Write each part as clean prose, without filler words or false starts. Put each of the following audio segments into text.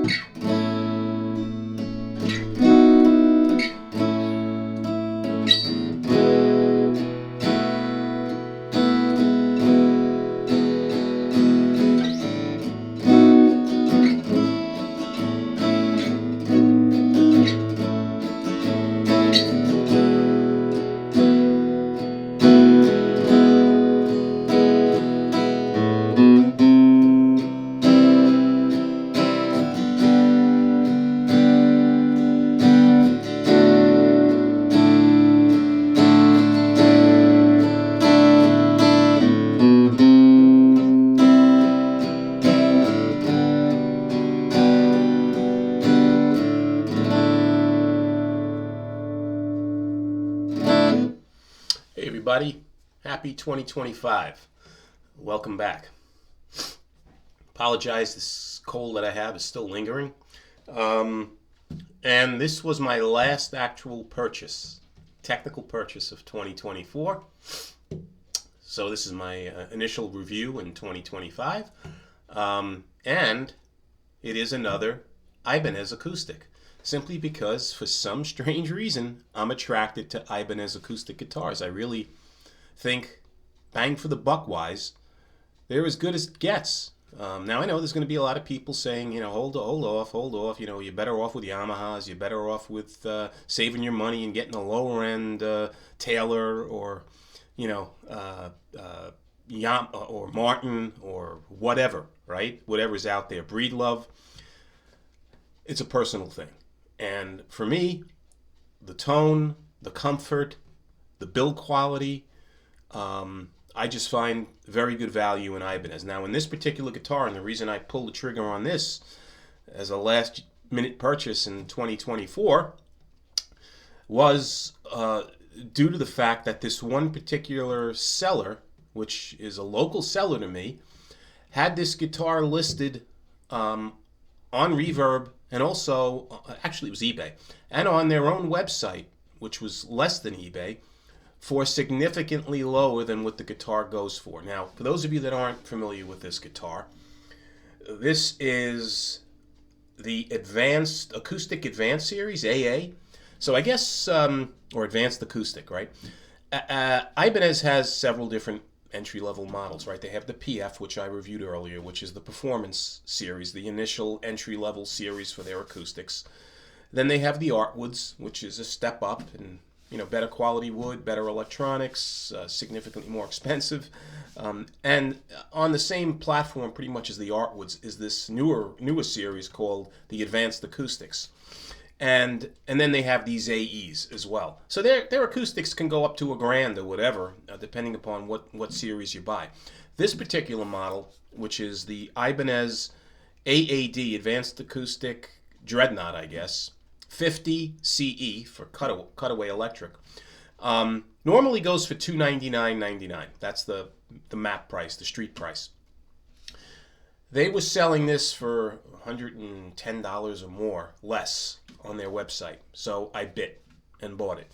Hey everybody, happy 2025. Welcome back. Apologize, this cold that I have is still lingering. And this was my last actual purchase, technical purchase of 2024. So this is my initial review in 2025. And it is another Ibanez acoustic. Simply because, for some strange reason, I'm attracted to Ibanez acoustic guitars. I really think, bang for the buck wise, they're as good as it gets. Now I know there's going to be a lot of people saying, hold off. You're better off with Yamahas. You're better off with saving your money and getting a lower end Taylor or, or Martin or whatever, right? Whatever's out there. Breedlove. It's a personal thing. And for me, the tone, the comfort, the build quality, I just find very good value in Ibanez. Now, in this particular guitar, and the reason I pulled the trigger on this as a last-minute purchase in 2024 was due to the fact that this one particular seller, which is a local seller to me, had this guitar listed on Reverb, and also, actually it was eBay, and on their own website, which was less than eBay, for significantly lower than what the guitar goes for. Now, for those of you that aren't familiar with this guitar, this is the Acoustic Advanced Series, AA. So I guess, or Advanced Acoustic, right? Ibanez has several different entry-level models, right? They have the PF, which I reviewed earlier, which is the Performance series, the initial entry-level series for their acoustics. Then they have the Artwoods, which is a step up and better quality wood, better electronics, significantly more expensive. And on the same platform, pretty much as the Artwoods, is this newer series called the Advanced Acoustics. And then they have these AEs as well. So their acoustics can go up to $1,000 or whatever, depending upon what series you buy. This particular model, which is the Ibanez AAD Advanced Acoustic Dreadnought, I guess, 50CE for cutaway electric, normally goes for $299.99. That's the map price, the street price. They were selling this for $110 or more, less, on their website. So I bit and bought it.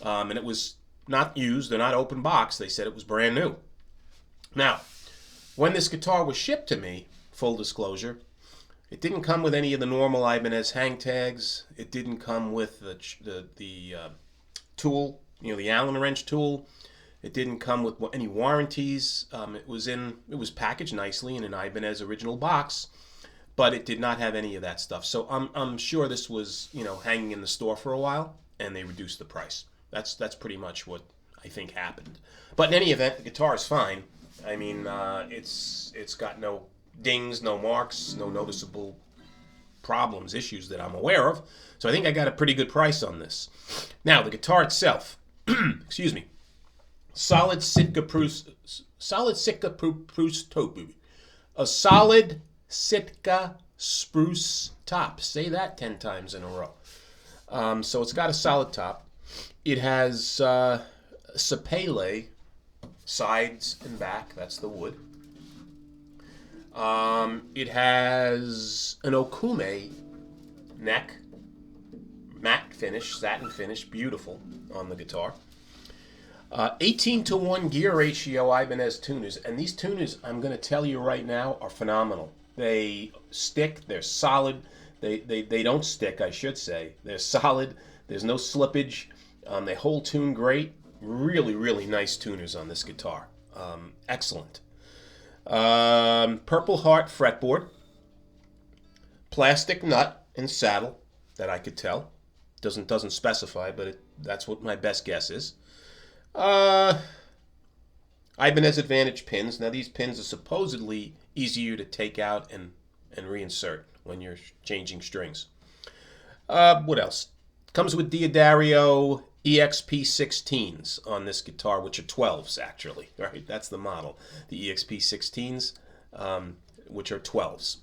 And it was not used, they're not open box. They said it was brand new. Now, when this guitar was shipped to me, full disclosure, it didn't come with any of the normal Ibanez hang tags. It didn't come with the tool, the Allen wrench tool. It didn't come with any warranties. It was packaged nicely in an Ibanez original box, but it did not have any of that stuff. So I'm sure this was hanging in the store for a while, and they reduced the price. That's pretty much what I think happened. But in any event, the guitar is fine. I mean, it's got no dings, no marks, no noticeable problems, issues that I'm aware of. So I think I got a pretty good price on this. Now, the guitar itself, excuse me, solid Sitka spruce top. Say that 10 times in a row. So it's got a solid top. It has sapele sides and back. That's the wood. It has an okume neck, matte finish, satin finish, beautiful on the guitar. 18:1 gear ratio Ibanez tuners, and these tuners, I'm going to tell you right now, are phenomenal. They stick. They're solid. They don't stick, I should say. They're solid. There's no slippage. They hold tune great. Really, really nice tuners on this guitar. Excellent. Purple Heart fretboard. Plastic nut and saddle that I could tell. Doesn't specify, but that's what my best guess is. Ibanez Advantage pins. Now these pins are supposedly easier to take out and reinsert when you're changing strings. What else? Comes with Diodario EXP16s on this guitar, which are 12s actually, right? That's the model. The EXP16s, which are 12s.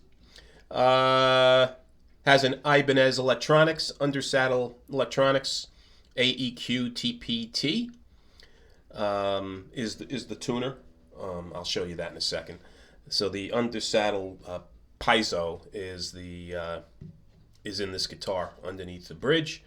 Has an Ibanez Electronics, undersaddle electronics, AEQ-TPT. Is the tuner. I'll show you that in a second. So the undersaddle piezo is in this guitar underneath the bridge.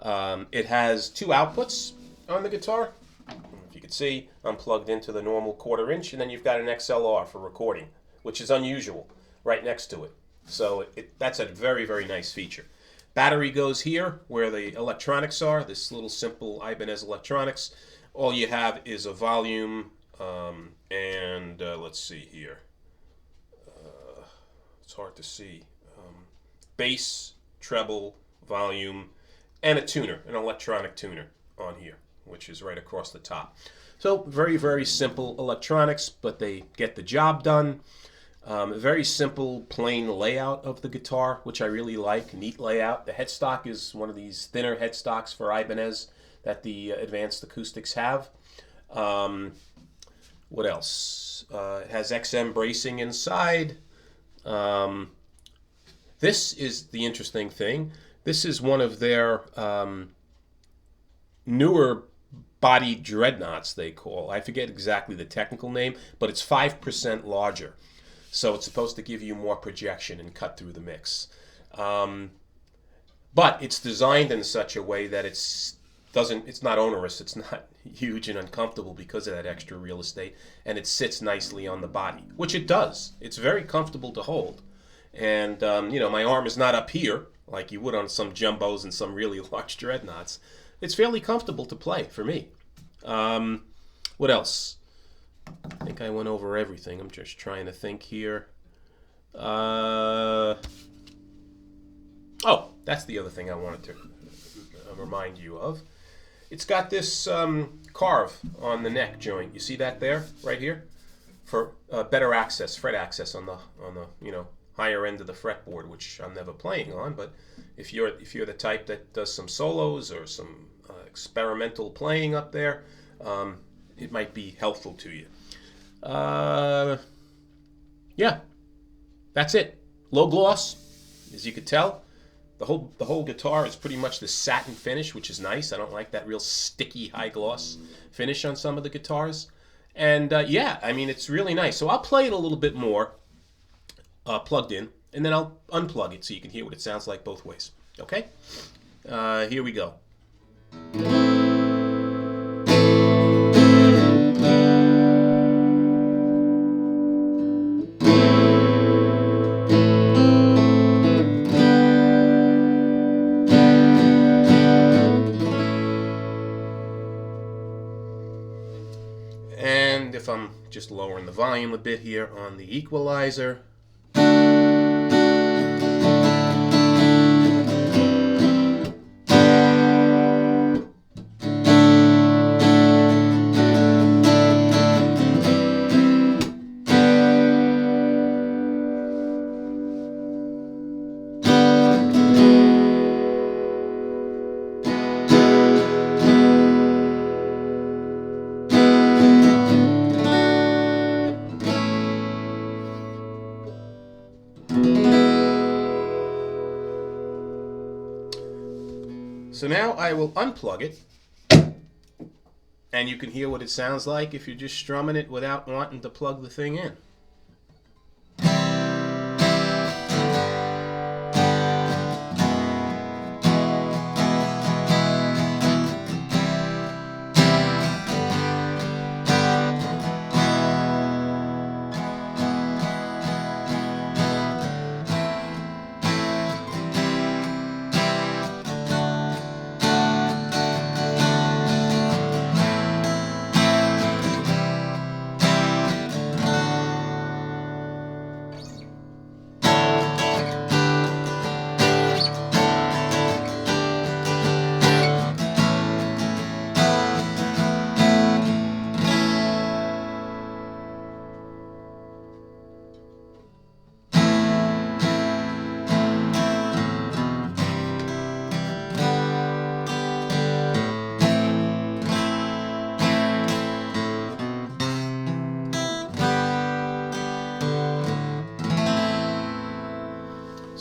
It has two outputs on the guitar. If you can see, I'm plugged into the normal 1/4 inch, and then you've got an XLR for recording, which is unusual, right next to it. So that's a very, very nice feature. Battery goes here where the electronics are, this little simple Ibanez electronics. All you have is a volume and let's see here. It's hard to see. Bass, treble, volume, and a tuner, an electronic tuner on here, which is right across the top. So very, very simple electronics, but they get the job done. Very simple, plain layout of the guitar, which I really like. Neat layout. The headstock is one of these thinner headstocks for Ibanez that the advanced acoustics have. What else? It has XM bracing inside. This is the interesting thing. This is one of their newer body dreadnoughts, they call. I forget exactly the technical name, but it's 5% larger. So it's supposed to give you more projection and cut through the mix. But it's designed in such a way that it's not onerous, it's not huge and uncomfortable because of that extra real estate, and it sits nicely on the body, which it does. It's very comfortable to hold. And, my arm is not up here like you would on some jumbos and some really large dreadnoughts. It's fairly comfortable to play for me. What else? I think I went over everything. I'm just trying to think here. Oh, that's the other thing I wanted to remind you of. It's got this carve on the neck joint. You see that there, right here, for better access, fret access on the higher end of the fretboard, which I'm never playing on. But if you're the type that does some solos or some experimental playing up there, it might be helpful to you. Yeah, that's it. Low gloss, as you could tell. The whole guitar is pretty much the satin finish, which is nice. I don't like that real sticky high gloss finish on some of the guitars. And yeah, I mean, it's really nice. So I'll play it a little bit more plugged in, and then I'll unplug it so you can hear what it sounds like both ways. Okay? Here we go. And if I'm just lowering the volume a bit here on the equalizer. So now I will unplug it, and you can hear what it sounds like if you're just strumming it without wanting to plug the thing in.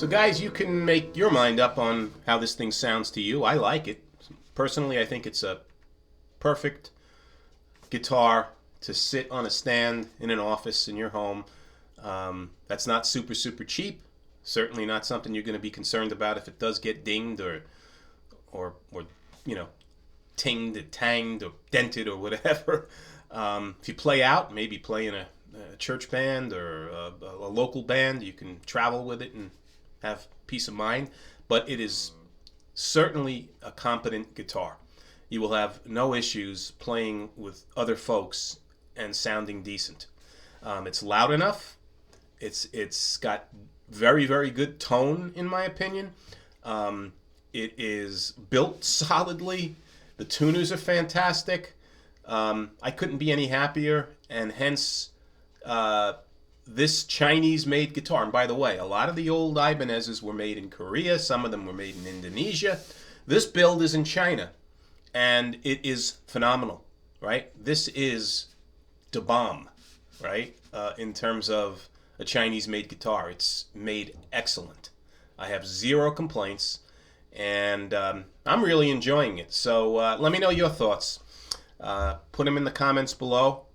So guys, you can make your mind up on how this thing sounds to you. I like it. Personally, I think it's a perfect guitar to sit on a stand in an office in your home. That's not super cheap. Certainly not something you're going to be concerned about if it does get dinged or you know, tinged or tanged or dented or whatever. If you play out, maybe play in a church band or a local band, you can travel with it and have peace of mind. But it is certainly a competent guitar. You will have no issues playing with other folks and sounding decent. It's loud enough. It's got very good tone, in my opinion. It is built solidly. The tuners are fantastic. I couldn't be any happier, and hence this Chinese-made guitar. And by the way, a lot of the old Ibanez's were made in Korea. Some of them were made in Indonesia. This build is in China, and it is phenomenal, right? This is the bomb, right? In terms of a Chinese-made guitar. It's made excellent. I have zero complaints, and I'm really enjoying it. So let me know your thoughts. Put them in the comments below.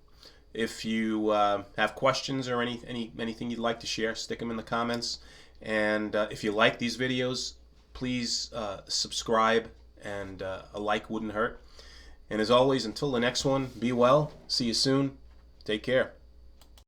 If you have questions or anything you'd like to share, stick them in the comments. And if you like these videos, please subscribe, and a like wouldn't hurt. And as always, until the next one, be well. See you soon. Take care.